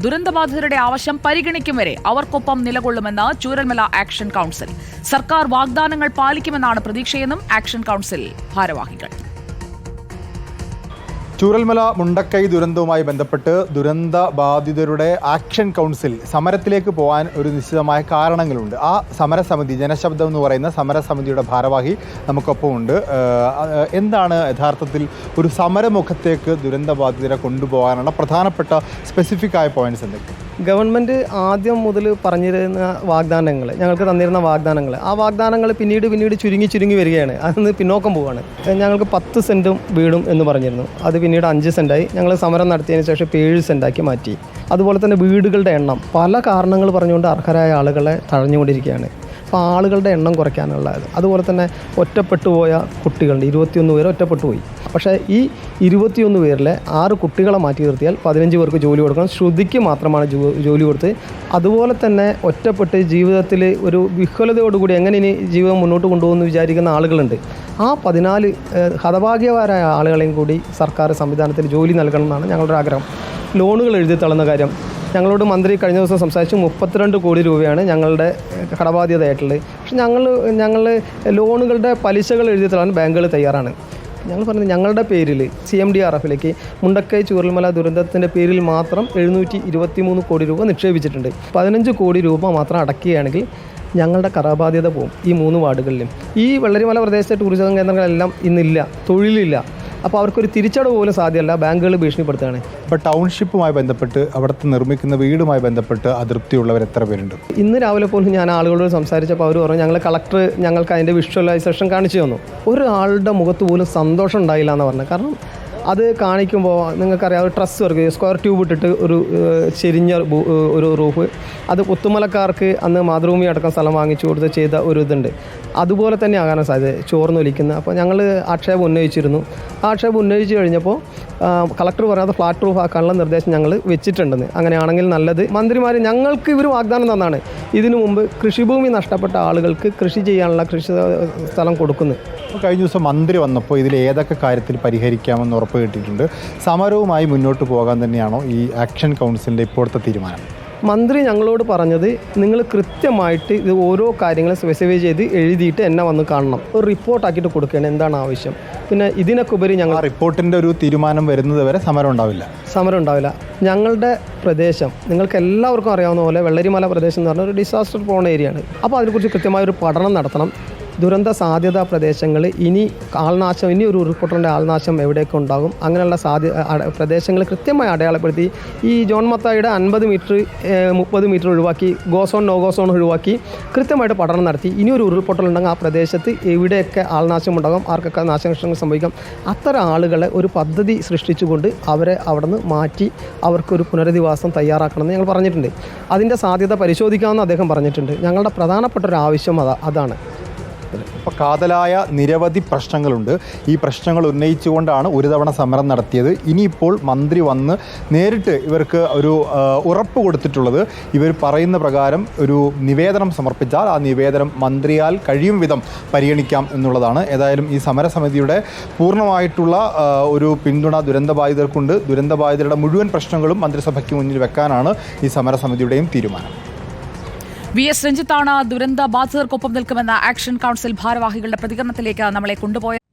ദുരന്തബാധിതരുടെ ആവശ്യം പരിഗണിക്കും വരെ അവർക്കൊപ്പം നിലകൊള്ളുമെന്ന് ചൂരൽമല ആക്ഷൻ കൗൺസിൽ. സർക്കാർ വാഗ്ദാനങ്ങൾ പാലിക്കുമെന്നാണ് പ്രതീക്ഷയെന്നും ആക്ഷൻ കൗൺസിൽ ഭാരവാഹികൾ. ചൂരൽമല മുണ്ടക്കൈ ദുരന്തവുമായി ബന്ധപ്പെട്ട് ദുരന്ത ബാധിതരുടെ ആക്ഷൻ കൗൺസിൽ സമരത്തിലേക്ക് പോകാൻ ഒരു നിശ്ചിതമായ കാരണങ്ങളുണ്ട്. ആ സമരസമിതി, ജനശബ്ദം എന്ന് പറയുന്ന സമരസമിതിയുടെ ഭാരവാഹി നമുക്കൊപ്പമുണ്ട്. എന്താണ് യഥാർത്ഥത്തിൽ ഒരു സമരമുഖത്തേക്ക് ദുരന്ത ബാധിതരെ കൊണ്ടുപോകാനുള്ള പ്രധാനപ്പെട്ട സ്പെസിഫിക് ആയ പോയിന്റ്സ് എന്തൊക്കെയാണ്? ഗവൺമെൻറ് ആദ്യം മുതൽ പറഞ്ഞിരുന്ന വാഗ്ദാനങ്ങൾ, ഞങ്ങൾക്ക് തന്നിരുന്ന വാഗ്ദാനങ്ങൾ, ആ വാഗ്ദാനങ്ങൾ പിന്നീട് ചുരുങ്ങി വരികയാണ്. അതിന് പിന്നോക്കം പോവുകയാണ്. ഞങ്ങൾക്ക് 10 സെൻറ്റും വീടും എന്ന് പറഞ്ഞിരുന്നു. അത് പിന്നീട് 5 സെൻറ്റായി. ഞങ്ങൾ സമരം നടത്തിയതിന് ശേഷം 7 സെൻറ്റാക്കി മാറ്റി. അതുപോലെ തന്നെ വീടുകളുടെ എണ്ണം പല കാരണങ്ങൾ പറഞ്ഞുകൊണ്ട് അർഹരായ ആളുകളെ തഴഞ്ഞുകൊണ്ടിരിക്കുകയാണ്. അപ്പോൾ ആളുകളുടെ എണ്ണം കുറയ്ക്കാനുള്ളത്. അതുപോലെ തന്നെ ഒറ്റപ്പെട്ടു പോയ കുട്ടികളുണ്ട്. 21 പേര് ഒറ്റപ്പെട്ടു പോയി. പക്ഷേ ഈ 21 പേരിലെ 6 കുട്ടികളെ മാറ്റി നിർത്തിയാൽ 15 പേർക്ക് ജോലി കൊടുക്കണം. ശ്രുതിക്ക് മാത്രമാണ് ജോലി കൊടുത്ത്. അതുപോലെ തന്നെ ഒറ്റപ്പെട്ട് ജീവിതത്തിൽ ഒരു വിഹ്വലതയോടുകൂടി എങ്ങനെ ഇനി ജീവിതം മുന്നോട്ട് കൊണ്ടുപോകുമെന്ന് വിചാരിക്കുന്ന ആളുകളുണ്ട്. ആ 14 ഹതഭാഗ്യവാരായ ആളുകളെയും കൂടി സർക്കാർ സംവിധാനത്തിൽ ജോലി നൽകണം എന്നാണ് ഞങ്ങളുടെ ആഗ്രഹം. ലോണുകൾ എഴുതി തള്ളുന്ന കാര്യം ഞങ്ങളോട് മന്ത്രി കഴിഞ്ഞ ദിവസം സംസാരിച്ചു. 32 കോടി രൂപയാണ് ഞങ്ങളുടെ കടബാധ്യതയായിട്ടുള്ളത്. പക്ഷെ ഞങ്ങൾ ലോണുകളുടെ പലിശകൾ എഴുതി തള്ളാൻ ബാങ്കുകൾ തയ്യാറാണ്. ഞങ്ങൾ പറഞ്ഞത് ഞങ്ങളുടെ പേരിൽ CMDRFലേക്ക് മുണ്ടക്കൈ ചൂരൽമല ദുരന്തത്തിൻ്റെ പേരിൽ മാത്രം 723 കോടി രൂപ നിക്ഷേപിച്ചിട്ടുണ്ട്. 15 കോടി രൂപ മാത്രം അടയ്ക്കുകയാണെങ്കിൽ ഞങ്ങളുടെ കടബാധ്യത പോകും. ഈ 3 വാർഡുകളിലും ഈ വെള്ളരിമല പ്രദേശത്തെ ടൂറിസം കേന്ദ്രങ്ങളെല്ലാം ഇന്നില്ല, തൊഴിലില്ല. അപ്പോൾ അവർക്കൊരു തിരിച്ചടവ് പോലും സാധ്യമല്ല. ബാങ്കുകൾ ഭീഷണിപ്പെടുത്തുകയാണ്. ഇപ്പോൾ ടൗൺഷിപ്പുമായി ബന്ധപ്പെട്ട് അവിടുത്തെ നിർമ്മിക്കുന്ന വീടുമായി ബന്ധപ്പെട്ട് അതൃപ്തിയുള്ളവർ എത്ര പേരുണ്ട്? ഇന്ന് രാവിലെ പോലും ഞാൻ ആളുകളോട് സംസാരിച്ചപ്പോൾ അവർ പറഞ്ഞു കളക്ടർ ഞങ്ങൾക്ക് അതിൻ്റെ വിഷ്വലൈസേഷൻ കാണിച്ചു തന്നു. ഒരാളുടെ മുഖത്ത് പോലും സന്തോഷം ഉണ്ടായില്ല എന്ന് പറഞ്ഞു. കാരണം അത് കാണിക്കുമ്പോൾ നിങ്ങൾക്കറിയാം, ഒരു ട്രസ് വർക്ക് സ്ക്വയർ ട്യൂബ് ഇട്ടിട്ട് ഒരു ചെരിഞ്ഞ ഒരു റൂഫ്, അത് പുത്തുമലക്കാർക്ക് അന്ന് മാതൃഭൂമി അടക്കം സ്ഥലം വാങ്ങിച്ചു കൊടുത്ത് ചെയ്ത ഒരു ഇതുണ്ട്. അതുപോലെ തന്നെ ആകാനാണ് സാധ്യത, ചോർന്നൊലിക്കുന്ന. അപ്പോൾ ഞങ്ങൾ ആക്ഷേപം ഉന്നയിച്ചിരുന്നു. ആക്ഷേപം ഉന്നയിച്ചു കഴിഞ്ഞപ്പോൾ കളക്ടർ പറയാതെ ഫ്ലാറ്റ് റൂഫ് ആക്കാനുള്ള നിർദ്ദേശം ഞങ്ങൾ വെച്ചിട്ടുണ്ടെന്ന്. അങ്ങനെയാണെങ്കിൽ നല്ലത്. മന്ത്രിമാർ ഞങ്ങൾക്ക് ഇവർ വാഗ്ദാനം തന്നാണ്. ഇതിനു മുമ്പ് കൃഷിഭൂമി നഷ്ടപ്പെട്ട ആളുകൾക്ക് കൃഷി ചെയ്യാനുള്ള കൃഷി സ്ഥലം കൊടുക്കുന്നു. കഴിഞ്ഞ ദിവസം മന്ത്രി വന്നപ്പോൾ ഇതിൽ ഏതൊക്കെ കാര്യത്തിൽ പരിഹരിക്കാമെന്ന് ഉറപ്പ് കിട്ടിയിട്ടുണ്ട്? സമരവുമായി മുന്നോട്ട് പോകാൻ തന്നെയാണോ ഈ ആക്ഷൻ കൗൺസിലിൻ്റെ ഇപ്പോഴത്തെ തീരുമാനം? മന്ത്രി ഞങ്ങളോട് പറഞ്ഞത് നിങ്ങൾ കൃത്യമായിട്ട് ഇത് ഓരോ കാര്യങ്ങളും സ്പെസിഫൈ ചെയ്ത് എഴുതിയിട്ട് എന്നെ വന്ന് കാണണം, ഒരു റിപ്പോർട്ടാക്കിയിട്ട് കൊടുക്കുകയാണ് എന്താണ് ആവശ്യം. പിന്നെ ഇതിനൊക്കെ ഉപരി ഞങ്ങൾ റിപ്പോർട്ടിൻ്റെ ഒരു തീരുമാനം വരുന്നത് വരെ സമരം ഉണ്ടാവില്ല. ഞങ്ങളുടെ പ്രദേശം നിങ്ങൾക്ക് എല്ലാവർക്കും അറിയാവുന്ന പോലെ വെള്ളരിമല പ്രദേശം എന്ന് പറഞ്ഞാൽ ഒരു ഡിസാസ്റ്റർ പ്രോൺ ഏരിയയാണ്. അപ്പോൾ അതിനെക്കുറിച്ച് കൃത്യമായൊരു പഠനം നടത്തണം. ദുരന്ത സാധ്യതാ പ്രദേശങ്ങൾ ഇനി ഒരു ഉരുൾപൊട്ടലിൻ്റെ ആൾനാശം എവിടെയൊക്കെ ഉണ്ടാകും, അങ്ങനെയുള്ള പ്രദേശങ്ങൾ കൃത്യമായി അടയാളപ്പെടുത്തി ഈ ജോൺ മത്തായിയുടെ 50 മീറ്റർ 30 മീറ്റർ ഒഴിവാക്കി, ഗോസോൺ നോ ഗോസോൺ ഒഴിവാക്കി കൃത്യമായിട്ട് പഠനം നടത്തി ഇനി ഒരു ഉരുൾപൊട്ടൽ ഉണ്ടെങ്കിൽ ആ പ്രദേശത്ത് എവിടെയൊക്കെ ആൾനാശം ഉണ്ടാകും, ആർക്കൊക്കെ നാശനഷ്ടങ്ങൾ സംഭവിക്കാം, അത്തരം ആളുകളെ ഒരു പദ്ധതി സൃഷ്ടിച്ചുകൊണ്ട് അവരെ അവിടെ നിന്ന് മാറ്റി അവർക്കൊരു പുനരധിവാസം തയ്യാറാക്കണമെന്ന് ഞങ്ങൾ പറഞ്ഞിട്ടുണ്ട്. അതിൻ്റെ സാധ്യത പരിശോധിക്കാമെന്ന് അദ്ദേഹം പറഞ്ഞിട്ടുണ്ട്. ഞങ്ങളുടെ പ്രധാനപ്പെട്ട ഒരു ആവശ്യം അതാണ്. ഇപ്പോൾ കാതലായ നിരവധി പ്രശ്നങ്ങളുണ്ട്. ഈ പ്രശ്നങ്ങൾ ഉന്നയിച്ചുകൊണ്ടാണ് ഒരു തവണ സമരം നടത്തിയത്. ഇനിയിപ്പോൾ മന്ത്രി വന്ന് നേരിട്ട് ഇവർക്ക് ഒരു ഉറപ്പ് കൊടുത്തിട്ടുള്ളത്, ഇവർ പറയുന്ന പ്രകാരം ഒരു നിവേദനം സമർപ്പിച്ചാൽ ആ നിവേദനം മന്ത്രിയാൽ കഴിയും വിധം പരിഗണിക്കാം എന്നുള്ളതാണ്. ഏതായാലും ഈ സമരസമിതിയുടെ പൂർണ്ണമായിട്ടുള്ള ഒരു പിന്തുണ ദുരന്തബാധിതർക്കുണ്ട്. ദുരന്തബാധിതരുടെ മുഴുവൻ പ്രശ്നങ്ങളും മന്ത്രിസഭയ്ക്ക് മുന്നിൽ വെക്കാനാണ് ഈ സമരസമിതിയുടെയും തീരുമാനം. VS രഞ്ജിത്താണ് ദുരന്ത ബാധിതർക്കൊപ്പം നിൽക്കുമെന്ന ആക്ഷൻ കൗൺസിൽ ഭാരവാഹികളുടെ പ്രതികരണത്തിലേക്ക് നമ്മളെ കൊണ്ടുപോയത്.